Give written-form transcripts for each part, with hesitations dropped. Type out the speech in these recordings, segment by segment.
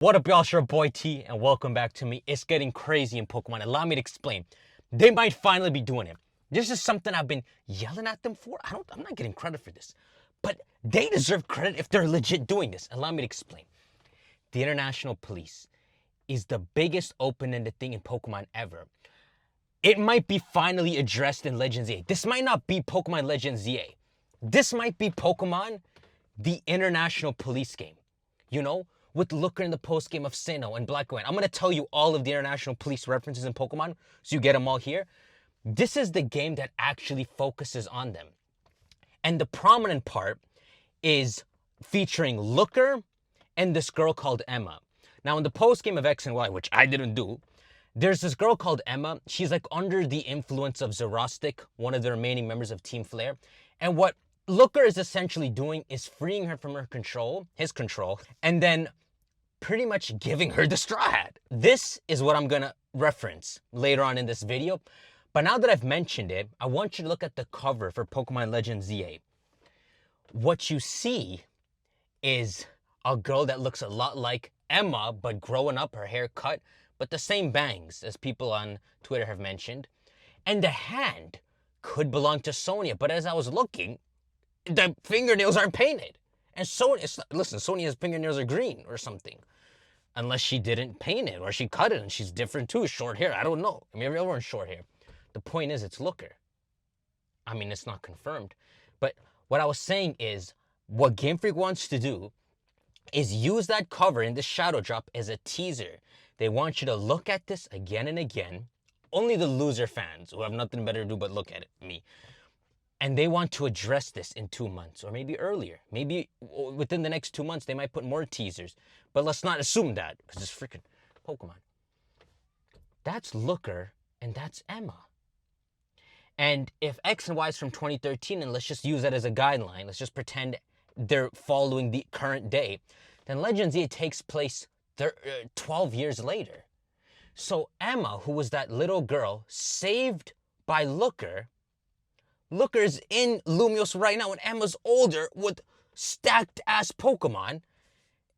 What up, y'all? It's your boy T, and welcome back to me. It's getting crazy in Pokemon. Allow me to explain. They might finally be doing it. This is something I've been yelling at them for. I'm not getting credit for this, but they deserve credit if they're legit doing this. Allow me to explain. The International Police is the biggest open-ended thing in Pokemon ever. It might be finally addressed in Legends ZA. This might not be Pokemon Legends ZA. This might be Pokemon, the International Police game. You know, with Looker in the post game of Sinnoh and Black and White. I'm going to tell you all of the International Police references in Pokemon, so you get them all here. This is the game that actually focuses on them. And the prominent part is featuring Looker and this girl called Emma. Now, in the post game of X and Y, which I didn't do, there's this girl called Emma. She's like under the influence of Xerostic, one of the remaining members of Team Flare. And what Looker is essentially doing is freeing her from his control, and then pretty much giving her the Straw Hat. This is what I'm gonna reference later on in this video. But now that I've mentioned it, I want you to look at the cover for Pokemon Legends ZA. What you see is a girl that looks a lot like Emma, but growing up, her hair cut, but the same bangs as people on Twitter have mentioned. And the hand could belong to Sonia, but as I was looking, the fingernails aren't painted. And Sonia, listen, Sonia's fingernails are green or something. Unless she didn't paint it or she cut it and she's different too, short hair. I don't know. I mean, everyone's short hair. The point is, it's Looker. I mean, it's not confirmed. But what I was saying is, what Gamefreak wants to do is use that cover in this shadow drop as a teaser. They want you to look at this again and again. Only the loser fans who have nothing better to do but look at it, me. And they want to address this in 2 months or maybe earlier. Maybe within the next 2 months, they might put more teasers. But let's not assume that because it's freaking Pokemon. That's Looker and that's Emma. And if X and Y is from 2013, and let's just use that as a guideline, let's just pretend they're following the current day, then Legends ZA takes place 12 years later. So Emma, who was that little girl saved by Looker, Looker's in Lumios right now, and Emma's older with stacked ass Pokemon.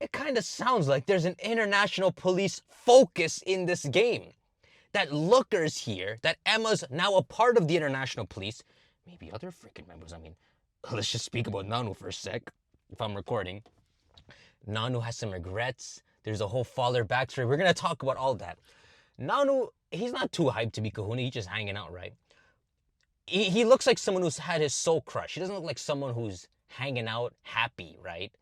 It kind of sounds like there's an International Police focus in this game. That Looker's here, that Emma's now a part of the International Police. Maybe other freaking members. I mean, let's just speak about Nanu for a sec, if I'm recording. Nanu has some regrets. There's a whole father backstory. We're going to talk about all that. Nanu, he's not too hyped to be Kahuna. He's just hanging out, right? He looks like someone who's had his soul crushed. He doesn't look like someone who's hanging out happy, right?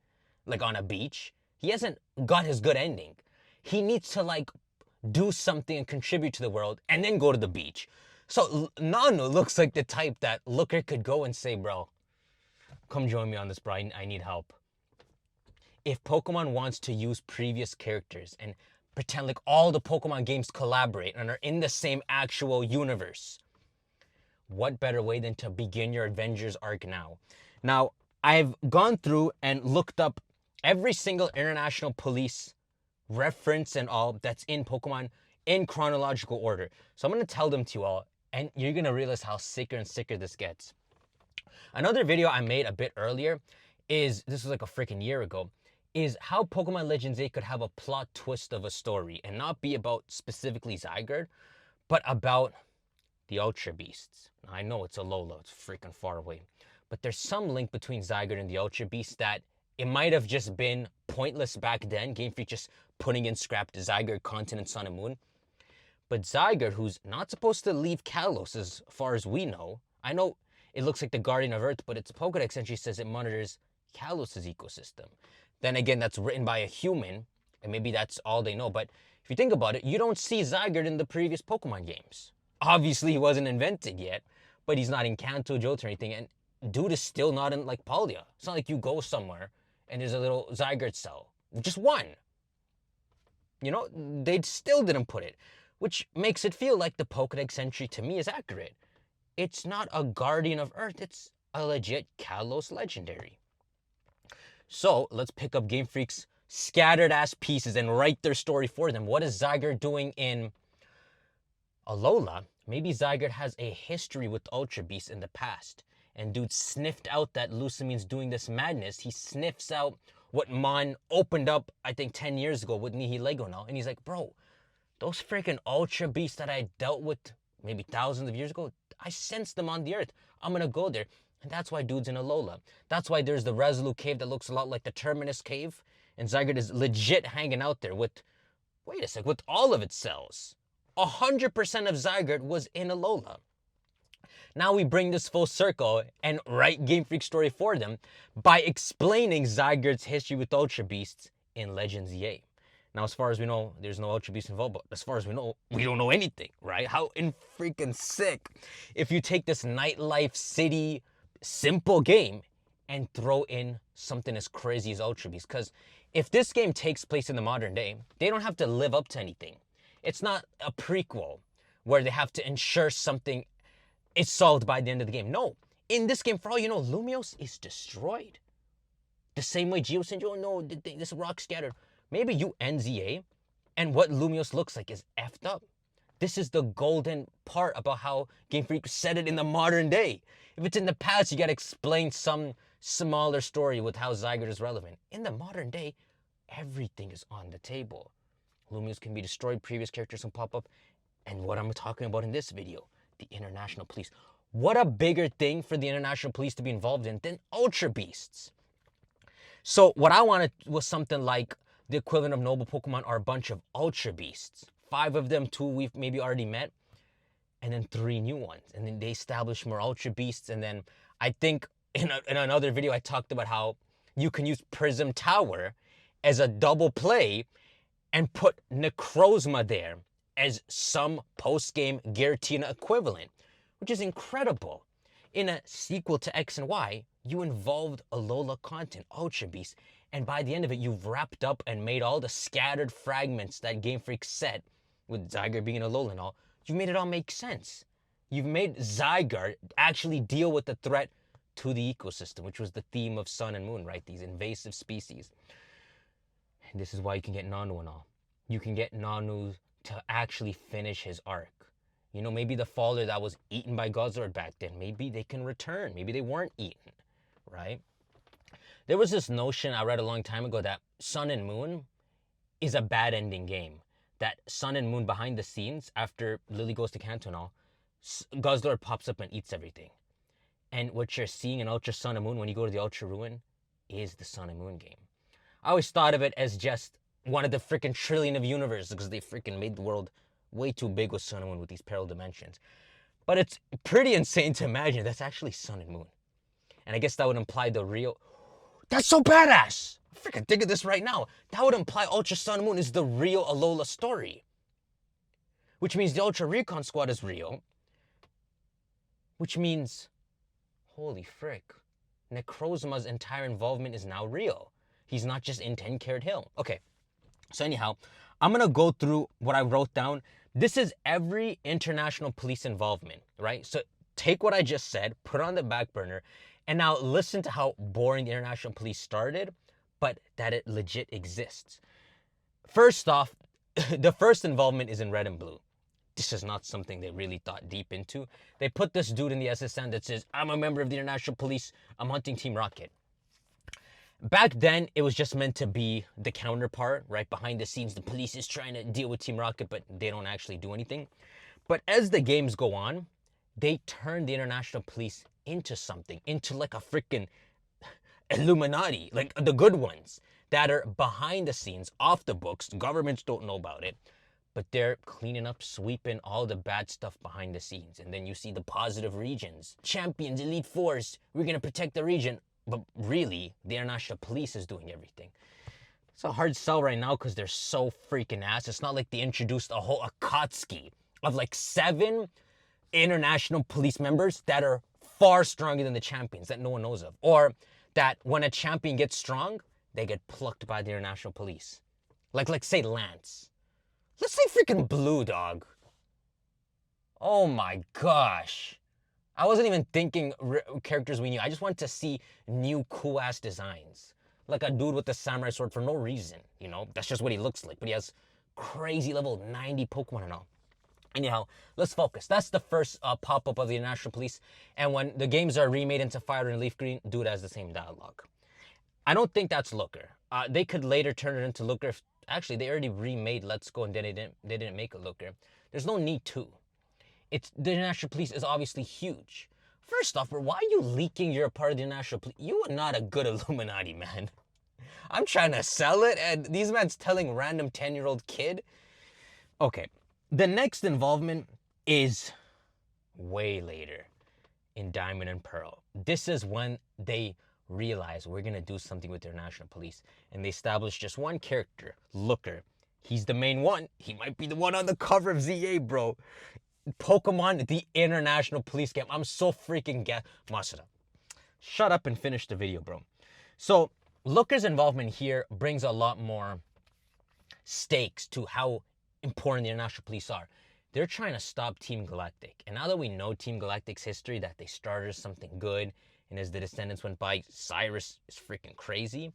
Like on a beach. He hasn't got his good ending. He needs to like do something and contribute to the world and then go to the beach. So Nanu looks like the type that Looker could go and say, bro, come join me on this, bro. I need help. If Pokemon wants to use previous characters and pretend like all the Pokemon games collaborate and are in the same actual universe, what better way than to begin your Avengers arc now? Now, I've gone through and looked up every single International Police reference and all that's in Pokemon in chronological order. So I'm going to tell them to you all, and you're going to realize how sicker and sicker this gets. Another video I made a bit earlier this was like a freaking year ago, is how Pokemon Legends ZA could have a plot twist of a story and not be about specifically Zygarde, but about the Ultra Beasts. Now, I know it's Alola, it's freaking far away, but there's some link between Zygarde and the Ultra Beasts that it might have just been pointless back then, Game Freak just putting in scrapped Zygarde content in Sun and Moon. But Zygarde, who's not supposed to leave Kalos as far as we know, I know it looks like the Guardian of Earth, but its Pokedex entry says it monitors Kalos' ecosystem. Then again, that's written by a human, and maybe that's all they know. But if you think about it, you don't see Zygarde in the previous Pokemon games. Obviously, he wasn't invented yet, but he's not in Kanto, Johto or anything, and dude is still not in, like, Paldea. It's not like you go somewhere and there's a little Zygarde cell. Just one. You know, they still didn't put it, which makes it feel like the Pokedex entry to me is accurate. It's not a Guardian of Earth, it's a legit Kalos legendary. So, let's pick up Game Freak's scattered ass pieces and write their story for them. What is Zygarde doing in Alola? Maybe Zygarde has a history with Ultra Beasts in the past. And dude sniffed out that Lusamin's doing this madness. He sniffs out what Mon opened up, I think 10 years ago with Nihi Lego now. And he's like, bro, those freaking ultra beasts that I dealt with maybe thousands of years ago, I sensed them on the earth. I'm gonna go there. And that's why dude's in Alola. That's why there's the Resolute cave that looks a lot like the Terminus cave. And Zygarde is legit hanging out there with, wait a sec, with all of its cells. 100% of Zygarde was in Alola. Now we bring this full circle and write Game Freak story for them by explaining Zygarde's history with Ultra Beasts in Legends EA. Now, as far as we know, there's no Ultra Beasts involved, but as far as we know, we don't know anything, right? How freaking sick if you take this nightlife city simple game and throw in something as crazy as Ultra Beasts. Because if this game takes place in the modern day, they don't have to live up to anything. It's not a prequel where they have to ensure something is solved by the end of the game. No, in this game, for all you know, Lumiose is destroyed. The same way Geo said, oh no, this rock scattered. Maybe you end ZA, and what Lumiose looks like is effed up. This is the golden part about how Game Freak said it in the modern day. If it's in the past, you gotta explain some smaller story with how Zygarde is relevant. In the modern day, everything is on the table. Lumiose can be destroyed, previous characters can pop up, and what I'm talking about in this video, the International Police. What a bigger thing for the International Police to be involved in than Ultra Beasts. So what I wanted was something like the equivalent of Noble Pokemon are a bunch of Ultra Beasts. 5 of them, 2 we've maybe already met, and then 3 new ones. And then they establish more Ultra Beasts. And then I think in another video, I talked about how you can use Prism Tower as a double play and put Necrozma there as some post-game Giratina equivalent, which is incredible. In a sequel to X and Y, you involved Alola content, Ultra Beast, and by the end of it, you've wrapped up and made all the scattered fragments that Game Freak set, with Zygarde being Alola and all, you made it all make sense. You've made Zygarde actually deal with the threat to the ecosystem, which was the theme of Sun and Moon, right? These invasive species. And this is why you can get Nanu and all. You can get Nanu to actually finish his arc. You know, maybe the faller that was eaten by Guzzlord back then, maybe they can return. Maybe they weren't eaten, right? There was this notion I read a long time ago that Sun and Moon is a bad ending game. That Sun and Moon behind the scenes, after Lily goes to Kanto and all, Guzzlord pops up and eats everything. And what you're seeing in Ultra Sun and Moon when you go to the Ultra Ruin is the Sun and Moon game. I always thought of it as just one of the freaking trillion of universes because they freaking made the world way too big with Sun and Moon with these parallel dimensions. But it's pretty insane to imagine that's actually Sun and Moon. And I guess that would imply the real... That's so badass! I'm freaking thinking this right now. That would imply Ultra Sun and Moon is the real Alola story. Which means the Ultra Recon Squad is real. Which means... Holy frick. Necrozma's entire involvement is now real. He's not just in 10 Carat Hill. Okay. So anyhow, I'm going to go through what I wrote down. This is every international police involvement, right? So take what I just said, put it on the back burner, and now listen to how boring the international police started, but that it legit exists. First off, the first involvement is in Red and Blue. This is not something they really thought deep into. They put this dude in the SSN that says, I'm a member of the international police, I'm hunting Team Rocket. Back then, it was just meant to be the counterpart, right? Behind the scenes, the police is trying to deal with Team Rocket, but they don't actually do anything. But as the games go on, they turn the international police into something, into like a freaking Illuminati, like the good ones that are behind the scenes, off the books. Governments don't know about it, but they're cleaning up, sweeping all the bad stuff behind the scenes. And then you see the positive regions, champions, elite force, we're going to protect the region. But really, the international police is doing everything. It's a hard sell right now because they're so freaking ass. It's not like they introduced a whole Akatsuki of like 7 international police members that are far stronger than the champions that no one knows of. Or that when a champion gets strong, they get plucked by the international police. Like say Lance. Let's say freaking Blue, dog. Oh my gosh. I wasn't even thinking characters we knew. I just wanted to see new cool-ass designs. Like a dude with a samurai sword for no reason, you know? That's just what he looks like. But he has crazy level 90 Pokemon and all. Anyhow, let's focus. That's the first pop-up of the international police. And when the games are remade into Fire and Leaf Green, dude has the same dialogue. I don't think that's Looker. They could later turn it into Looker. Actually, they already remade Let's Go and then they didn't make a Looker. There's no need to. The international police is obviously huge. First off, why are you leaking you're a part of the international police? You are not a good Illuminati, man. I'm trying to sell it, and these men's telling random 10-year-old kid. Okay, the next involvement is way later in Diamond and Pearl. This is when they realize we're gonna do something with their national police, and they establish just one character, Looker. He's the main one. He might be the one on the cover of ZA, bro. Pokemon, the international police game. I'm so freaking Masada. Shut up and finish the video, bro. So Looker's involvement here brings a lot more stakes to how important the international police are. They're trying to stop Team Galactic. And now that we know Team Galactic's history, that they started something good, and as the Descendants went by, Cyrus is freaking crazy.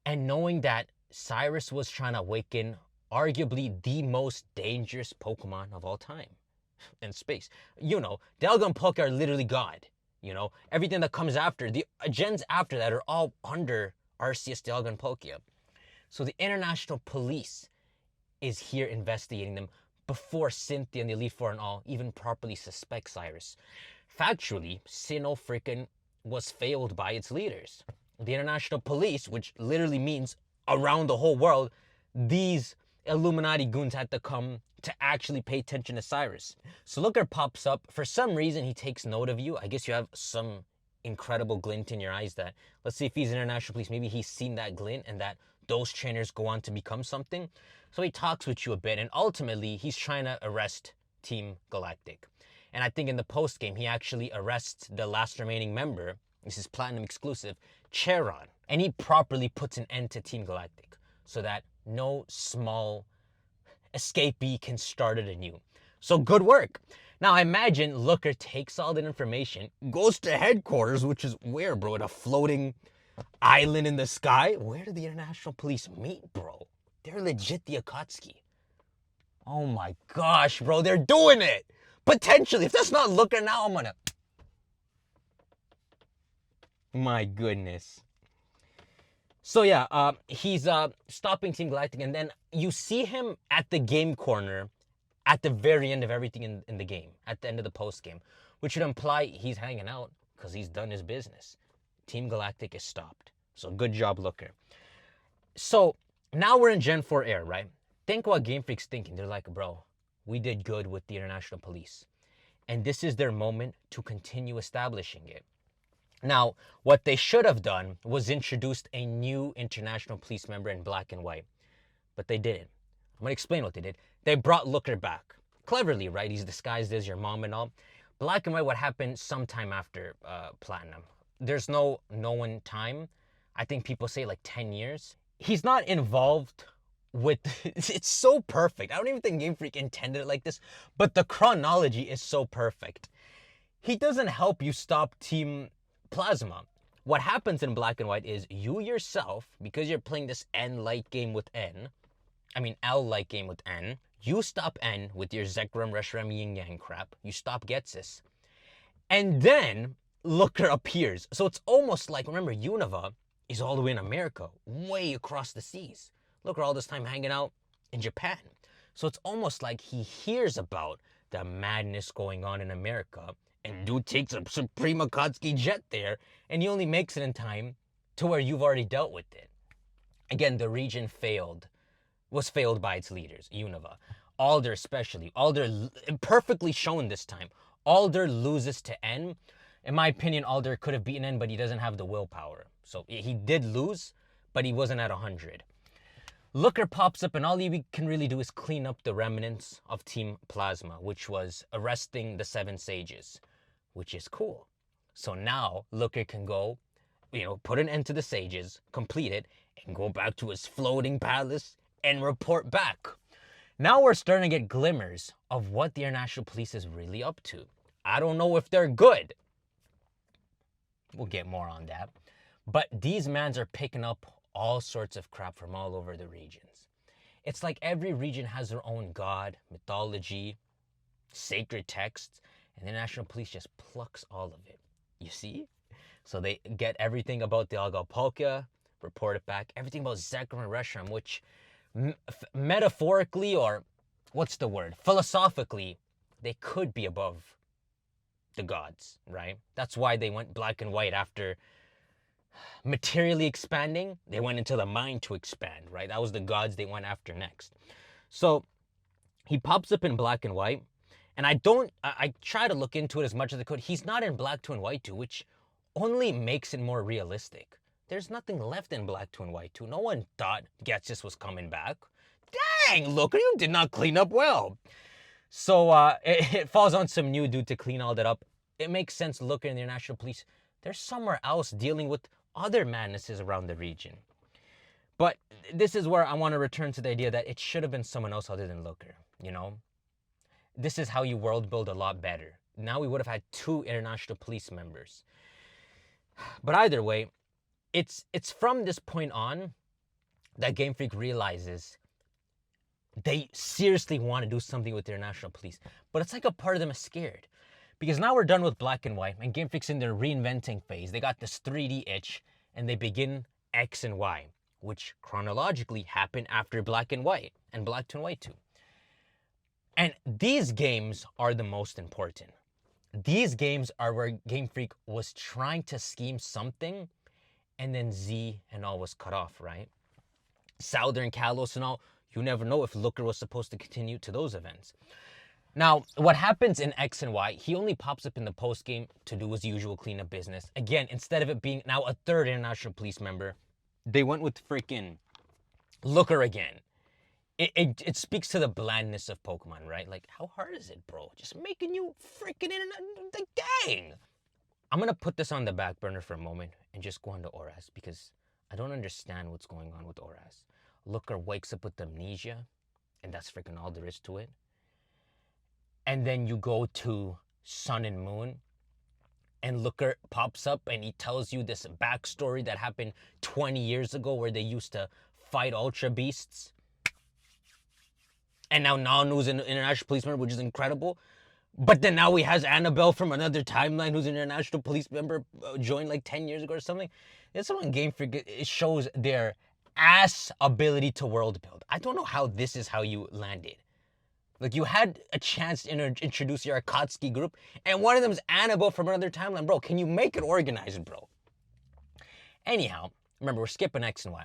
And knowing that Cyrus was trying to awaken arguably the most dangerous Pokemon of all time in space. You know, Dialga Poke are literally God. You know, everything that comes after, the gens after that are all under Arceus, Dialga, and Palkia. So the international police is here investigating them before Cynthia and the Elite Four and all even properly suspect Cyrus. Factually, Sinnoh freaking was failed by its leaders. The international police, which literally means around the whole world, these Illuminati goons had to come to actually pay attention to Cyrus. So Looker pops up. For some reason, he takes note of you. I guess you have some incredible glint in your eyes that, let's see if he's international police, maybe he's seen that glint and that those trainers go on to become something. So he talks with you a bit, and ultimately, he's trying to arrest Team Galactic. And I think in the post-game, he actually arrests the last remaining member, this is Platinum exclusive, Charon. And he properly puts an end to Team Galactic so that no small escapee can start it anew. So good work. Now I imagine Looker takes all that information, goes to headquarters, which is where, bro? At a floating island in the sky? Where do the international police meet, bro? They're legit the Akatsuki. Oh my gosh, bro, they're doing it! Potentially, if that's not Looker now, I'm gonna... My goodness. So yeah, he's stopping Team Galactic, and then you see him at the game corner at the very end of everything in the game, at the end of the post-game, which would imply he's hanging out because he's done his business. Team Galactic is stopped. So good job, Looker. So now we're in Gen 4 Air, right? Think what Gamefreak's thinking. They're like, bro, we did good with the international police. And this is their moment to continue establishing it. Now, what they should have done was introduced a new international police member in black and white. But they didn't. I'm going to explain what they did. They brought Looker back. Cleverly, right? He's disguised as your mom and all. Black and white, what happened sometime after Platinum. There's no known time. I think people say like 10 years. He's not involved with... It's so perfect. I don't even think Gamefreak intended it like this. But the chronology is so perfect. He doesn't help you stop Team Plasma. What happens in black and white is you yourself, because you're playing this L-like game with N, you stop N with your Zekrom, Reshiram, Yin Yang crap. You stop Getsis. And then Looker appears. So it's almost like, remember, Unova is all the way in America, way across the seas. Looker all this time hanging out in Japan. So it's almost like he hears about the madness going on in America, and dude takes a Supreme Akatsuki jet there, and he only makes it in time to where you've already dealt with it. Again, the region was failed by its leaders, Unova. Alder especially. Alder, perfectly shown this time. Alder loses to N. In my opinion, Alder could have beaten N, but he doesn't have the willpower. So he did lose, but he wasn't at 100. Looker pops up, and all he can really do is clean up the remnants of Team Plasma, which was arresting the 7 Sages, which is cool. So now Looker can go, put an end to the Sages, complete it, and go back to his floating palace and report back. Now we're starting to get glimmers of what the international police is really up to. I don't know if they're good. We'll get more on that. But these mans are picking up all sorts of crap from all over the regions. It's like every region has their own god, mythology, sacred texts, and the national police just plucks all of it. You see? So they get everything about the Algapalka, report it back. Everything about Zekrom and Reshiram, which metaphorically, or what's the word? Philosophically, they could be above the gods, right? That's why they went black and white after materially expanding. They went into the mind to expand, right? That was the gods they went after next. So he pops up in black and white, and I try to look into it as much as I could. He's not in black 2 and white 2, which only makes it more realistic. There's nothing left in black 2 and white 2. No one thought Getsis was coming back. Dang, look, you did not clean up well. So it falls on some new dude to clean all that up. It makes sense looking in the international police. They're somewhere else dealing with other madnesses around the region. But this is where I want to return to the idea that it should have been someone else other than Looker, you know? This is how you world build a lot better. Now we would have had 2 international police members. But either way, it's from this point on that Gamefreak realizes they seriously want to do something with their national police. But it's like a part of them is scared. Because now we're done with black and white, and Gamefreak's in their reinventing phase. They got this 3D itch, and they begin X and Y, which chronologically happened after black and white, and black 2 and white 2. And these games are the most important. These games are where Gamefreak was trying to scheme something, and then Z and all was cut off, right? Southern Kalos and all, you never know if Looker was supposed to continue to those events. Now, what happens in X and Y, he only pops up in the post-game to do his usual cleanup business. Again, instead of it being now a 3rd international police member, they went with freaking Looker again. It speaks to the blandness of Pokemon, right? Like, how hard is it, bro? Just making you freaking the gang. I'm going to put this on the back burner for a moment and just go on to Oras, because I don't understand what's going on with Oras. Looker wakes up with amnesia, and that's freaking all there is to it. And then you go to Sun and Moon, and Looker pops up and he tells you this backstory that happened 20 years ago where they used to fight Ultra Beasts. And now Nanu's an international police member, which is incredible. But then now he has Annabelle from another timeline who's an international police member, joined like 10 years ago or something. It's one Gamefreak. It shows their ass ability to world build. I don't know how this is how you landed. Like, you had a chance to introduce your Akatsuki group, and one of them is Annabelle from another timeline. Bro, can you make it organized, bro? Anyhow, remember, we're skipping X and Y.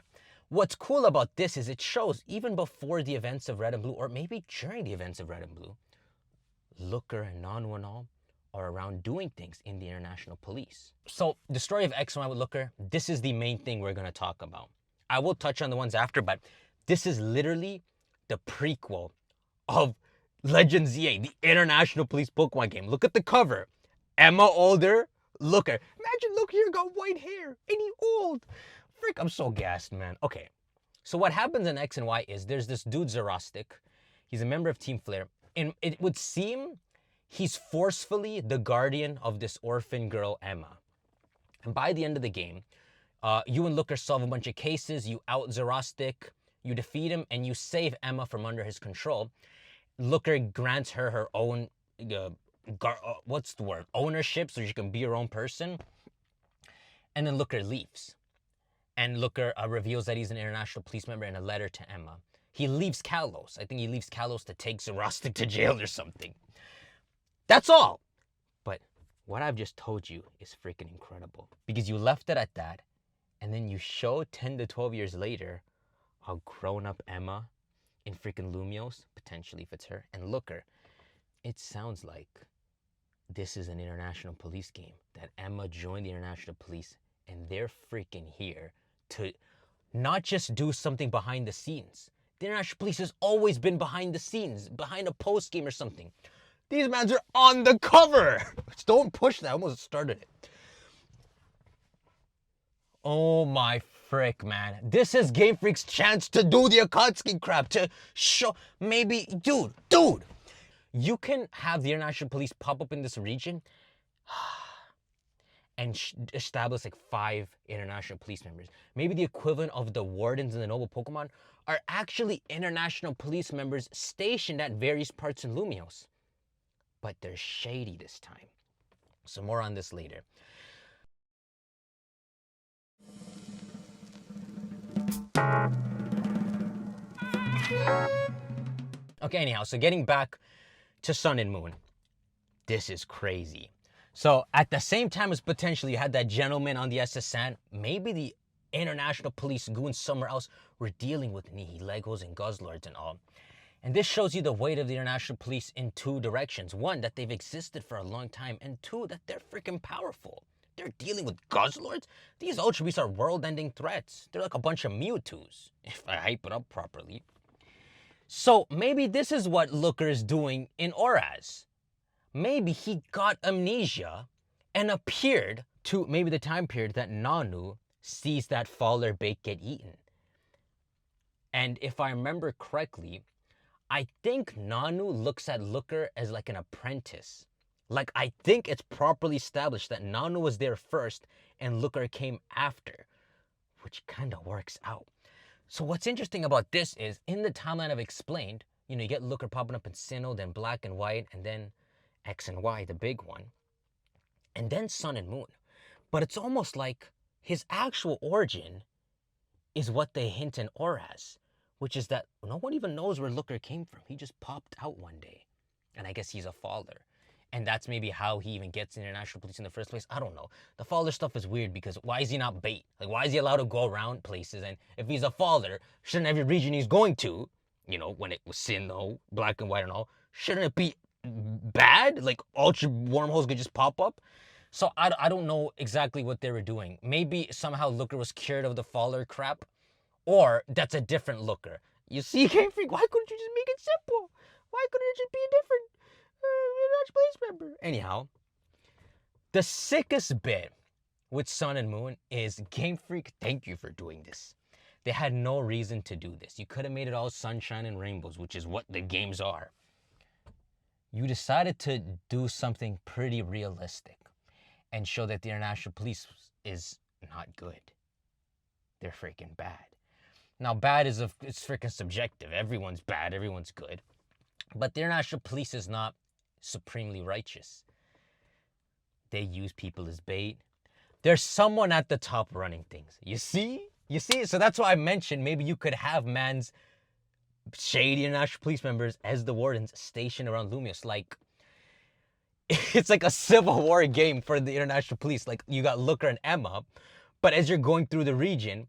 What's cool about this is it shows, even before the events of Red and Blue, or maybe during the events of Red and Blue, Looker and Nanu and all are around doing things in the international police. So the story of X and Y with Looker, this is the main thing we're going to talk about. I will touch on the ones after, but this is literally the prequel of Legend ZA, the international police Pokemon game. Look at the cover. Emma older, Looker. Imagine Looker here got white hair and he old. Frick, I'm so gassed, man. Okay, so what happens in X and Y is there's this dude Zerostic. He's a member of Team Flare. And it would seem he's forcefully the guardian of this orphan girl, Emma. And by the end of the game, you and Looker solve a bunch of cases. You out Zerostic, you defeat him, and you save Emma from under his control. Looker grants her her own, what's the word? Ownership, so she can be her own person. And then Looker leaves. And Looker reveals that he's an international police member in a letter to Emma. He leaves Kalos. I think he leaves Kalos to take Zerostic to jail or something. That's all. But what I've just told you is freaking incredible. Because you left it at that, and then you show 10 to 12 years later a grown-up Emma in freaking Lumios, potentially if it's her, and Looker. It sounds like this is an international police game, that Emma joined the international police, and they're freaking here to not just do something behind the scenes. The international police has always been behind the scenes, behind a post game or something. These mans are on the cover. Don't push that. I almost started it. Oh my frick, man. This is Gamefreak's chance to do the Akatsuki crap, to show, maybe, dude. You can have the international police pop up in this region and establish like 5 international police members. Maybe the equivalent of the wardens in the noble Pokemon are actually international police members stationed at various parts in Lumios. But they're shady this time. So more on this later. Okay, anyhow, so getting back to Sun and Moon. This is crazy. So at the same time as potentially you had that gentleman on the SSN, maybe the international police goons somewhere else were dealing with Nihilegos and Guzzlords and all. And this shows you the weight of the international police in two directions. One, that they've existed for a long time, and two, that they're freaking powerful. They're dealing with Guzzlords? These Ultra Beasts are world-ending threats. They're like a bunch of Mewtwo's, if I hype it up properly. So maybe this is what Looker is doing in Oraz. Maybe he got amnesia and appeared to maybe the time period that Nanu sees that faller bait get eaten. And if I remember correctly, I think Nanu looks at Looker as like an apprentice. Like, I think it's properly established that Nanu was there first and Looker came after, which kind of works out. So what's interesting about this is, in the timeline I've explained, you get Looker popping up in Sinnoh, then Black and White, and then X and Y, the big one, and then Sun and Moon. But it's almost like his actual origin is what they hint in Oraz, which is that no one even knows where Looker came from. He just popped out one day, and I guess he's a faller. And that's maybe how he even gets international police in the first place. I don't know. The faller stuff is weird because why is he not bait? Like, why is he allowed to go around places? And if he's a faller, shouldn't every region he's going to, when it was Sinnoh, Black and White and all, shouldn't it be bad? Like, ultra wormholes could just pop up? So I don't know exactly what they were doing. Maybe somehow Looker was cured of the faller crap, or that's a different Looker. You see, Gamefreak, why couldn't you just make it simple? Why couldn't it just be a different police member? Anyhow, the sickest bit with Sun and Moon is, Gamefreak, thank you for doing this. They had no reason to do this. You could have made it all sunshine and rainbows, which is what the games are. You decided to do something pretty realistic and show that the international police is not good. They're freaking bad. Now, bad is it's freaking subjective. Everyone's bad, everyone's good. But the international police is not supremely righteous. They use people as bait. There's someone at the top running things. You see? So that's why I mentioned maybe you could have man's shady international police members as the wardens stationed around Lumios. Like, it's like a civil war game for the international police. Like, you got Looker and Emma, but as you're going through the region,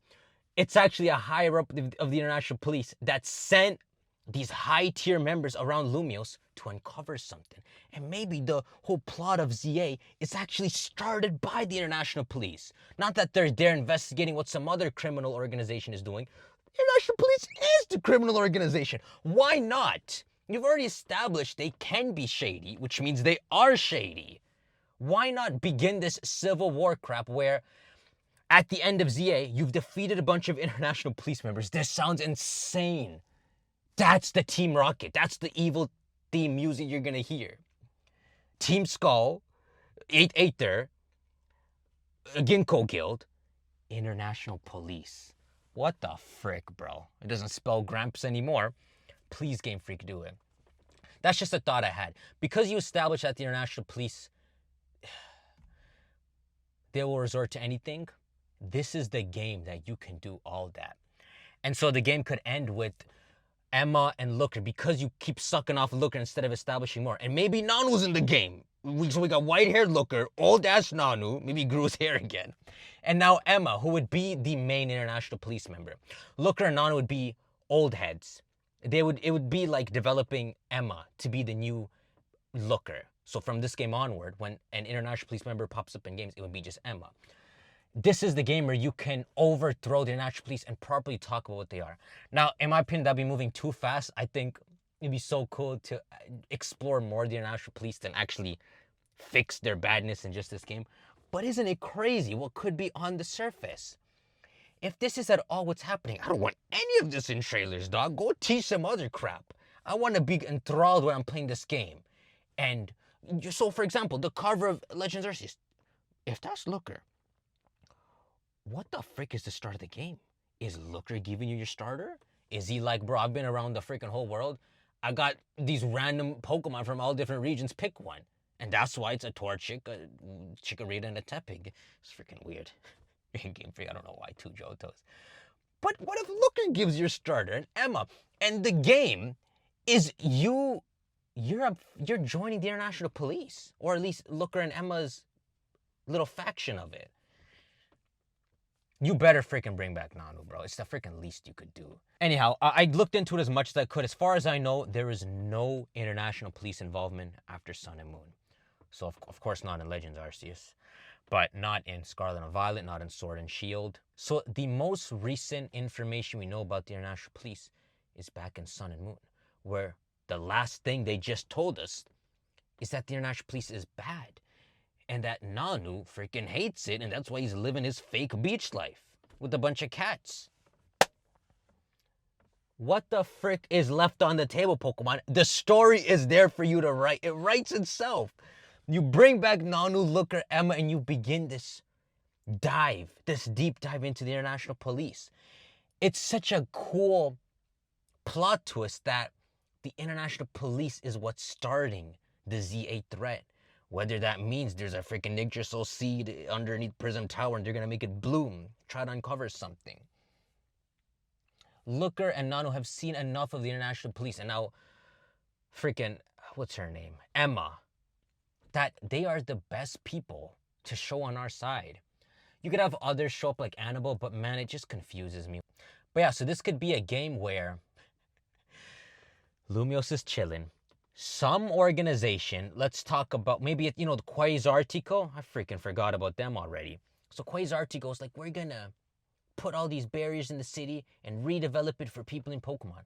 it's actually a higher up of the international police that sent these high-tier members around Lumios to uncover something. And maybe the whole plot of ZA is actually started by the international police. Not that they're there investigating what some other criminal organization is doing. The international police is the criminal organization. Why not? You've already established they can be shady, which means they are shady. Why not begin this civil war crap where at the end of ZA, you've defeated a bunch of international police members? This sounds insane. That's the Team Rocket. That's the evil theme music you're going to hear. Team Skull, Aether, Ginkgo Guild, International Police. What the frick, bro? It doesn't spell Gramps anymore. Please, Gamefreak, do it. That's just a thought I had. Because you established that the international police, they will resort to anything, this is the game that you can do all that. And so the game could end with Emma and Looker, because you keep sucking off Looker instead of establishing more. And maybe Nanu's in the game. So we got white-haired Looker, old-ass Nanu, maybe he grew his hair again. And now Emma, who would be the main international police member. Looker and Nanu would be old heads. It would be like developing Emma to be the new Looker. So from this game onward, when an international police member pops up in games, it would be just Emma. This is the game where you can overthrow the international police and properly talk about what they are. Now, in my opinion, that'd be moving too fast. I think it'd be so cool to explore more of the international police than actually fix their badness in just this game. But isn't it crazy what could be on the surface? If this is at all what's happening, I don't want any of this in trailers, dog. Go teach some other crap. I want to be enthralled when I'm playing this game. And so, for example, the cover of Legends Arceus, if that's Looker, what the frick is the start of the game? Is Looker giving you your starter? Is he like, bro, I've been around the freaking whole world. I got these random Pokemon from all different regions. Pick one. And that's why it's a Torchic, a Chikorita, and a Tepig. It's freaking weird. Game Freak, I don't know why, two Johtos. But what if Looker gives your starter and Emma, and the game is you're joining the international police, or at least Looker and Emma's little faction of it. You better freaking bring back Nanu, bro. It's the freaking least you could do. Anyhow, I looked into it as much as I could. As far as I know, there is no international police involvement after Sun and Moon. So, of course, not in Legends Arceus, but not in Scarlet and Violet, not in Sword and Shield. So, the most recent information we know about the international police is back in Sun and Moon, where the last thing they just told us is that the international police is bad. And that Nanu freaking hates it, and that's why he's living his fake beach life with a bunch of cats. What the frick is left on the table, Pokemon? The story is there for you to write. It writes itself. You bring back Nanu, Looker, Emma, and you begin this dive, this deep dive into the international police. It's such a cool plot twist that the international police is what's starting the Z8 threat. Whether that means there's a freaking Yggdrasil seed underneath Prism Tower and they're going to make it bloom. Try to uncover something. Looker and Nanu have seen enough of the international police. And now, freaking, what's her name? Emma. That they are the best people to show on our side. You could have others show up like Annabelle, but man, it just confuses me. But yeah, so this could be a game where Lumiose is chilling. Some organization, let's talk about maybe, the Quasartico. I freaking forgot about them already. So Quasartico is like, we're gonna put all these barriers in the city and redevelop it for people in Pokemon.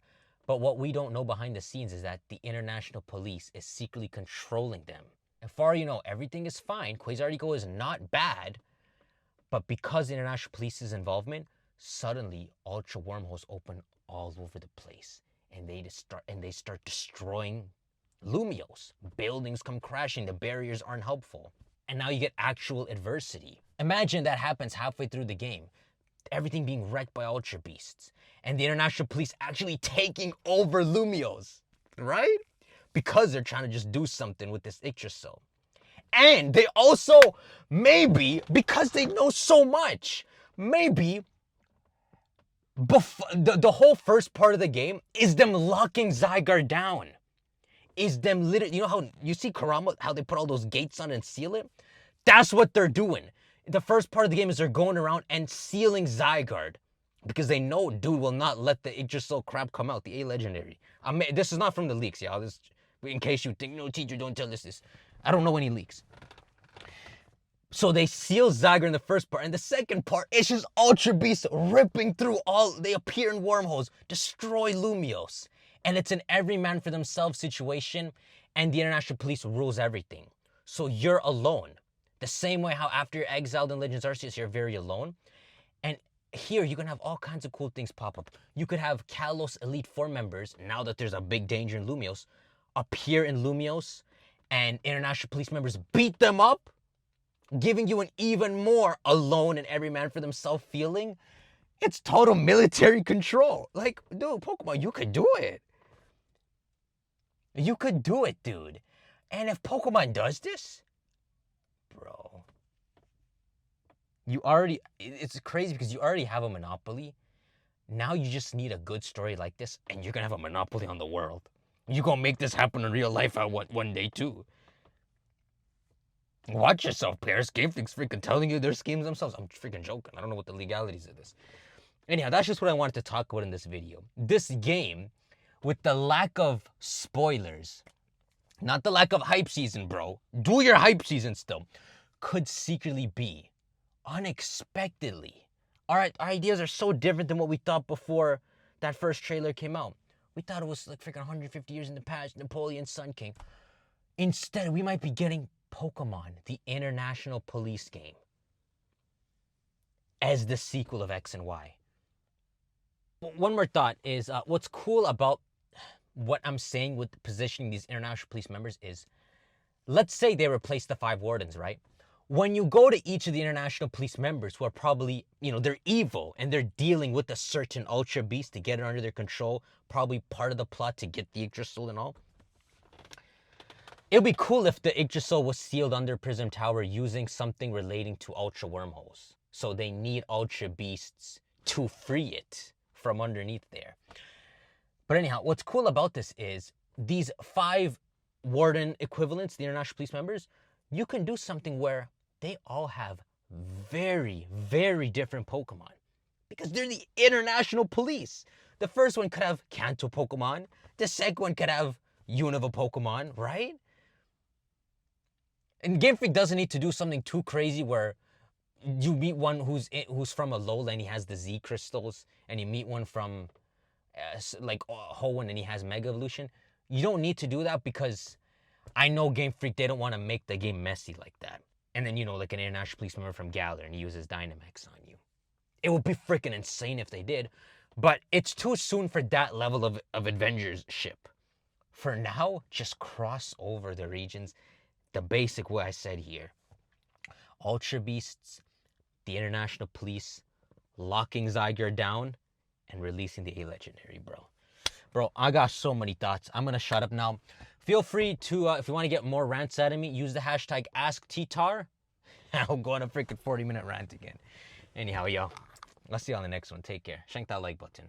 But what we don't know behind the scenes is that the international police is secretly controlling them. As far as you know, everything is fine. Quasartico is not bad. But because the international police's involvement, suddenly Ultra Wormholes open all over the place. And they start destroying Lumiose. Buildings come crashing, the barriers aren't helpful. And now you get actual adversity. Imagine that happens halfway through the game. Everything being wrecked by Ultra Beasts. And the international police actually taking over Lumiose. Right? Because they're trying to just do something with this Yggdrasil. And they also, maybe, because they know so much, maybe the whole first part of the game is them locking Zygarde down. Is them literally, you know how you see Karama, how they put all those gates on and seal it? That's what they're doing. The first part of the game is they're going around and sealing Zygarde because they know dude will not let the Yggdrasil crap come out, the A legendary. This is not from the leaks, y'all. This, in case you think, no, teacher, don't tell us this. I don't know any leaks. So they seal Zygarde in the first part, and the second part is just Ultra Beasts ripping through they appear in wormholes, destroy Lumiose. And it's an every man for themselves situation, and the international police rules everything. So you're alone. The same way how after you're exiled in Legends Arceus, you're very alone. And here, you can have all kinds of cool things pop up. You could have Kalos Elite Four members, now that there's a big danger in Lumiose, appear in Lumiose, and international police members beat them up, giving you an even more alone and every man for themselves feeling. It's total military control. Like, dude, Pokemon, you could do it. You could do it, dude. And if Pokemon does this, bro, it's crazy because you already have a monopoly. Now you just need a good story like this, and you're gonna have a monopoly on the world. You're gonna make this happen in real life one day too. Watch yourself, Paris. Gamefreak's freaking telling you their schemes themselves. I'm freaking joking. I don't know what the legalities of this. Anyhow, that's just what I wanted to talk about in this video. This game, with the lack of spoilers, not the lack of hype season, bro. Do your hype season still. Could secretly be, unexpectedly. Our ideas are so different than what we thought before that first trailer came out. We thought it was like freaking 150 years in the past, Napoleon's Sun King. Instead, we might be getting Pokemon, the international police game, as the sequel of X and Y. One more thought is, what's cool about what I'm saying with positioning these international police members is, let's say they replace the 5 wardens, right? When you go to each of the international police members who are probably, they're evil and they're dealing with a certain Ultra Beast to get it under their control, probably part of the plot to get the Yggdrasil and all. It'd be cool if the Yggdrasil was sealed under Prism Tower using something relating to Ultra Wormholes. So they need Ultra Beasts to free it from underneath there. But anyhow, what's cool about this is these 5 warden equivalents, the international police members, you can do something where they all have very, very different Pokemon. Because they're the international police. The first one could have Kanto Pokemon. The second one could have Unova Pokemon, right? And Gamefreak doesn't need to do something too crazy where you meet one who's from Alola and he has the Z crystals, and you meet one from like Hoenn and he has Mega Evolution. You don't need to do that because I know Gamefreak, they don't want to make the game messy like that. And then, you know, like an international police member from Galar and he uses Dynamax on you. It would be freaking insane if they did, but it's too soon for that level of Avengership. For now, just cross over the regions the basic way I said here. Ultra Beasts, the international police, locking Zygarde down, and releasing the A-Legendary, bro. Bro, I got so many thoughts. I'm going to shut up now. Feel free to, if you want to get more rants out of me, use the hashtag AskTtar. I'll go on a freaking 40-minute rant again. Anyhow, yo, I'll see you on the next one. Take care. Shank that like button.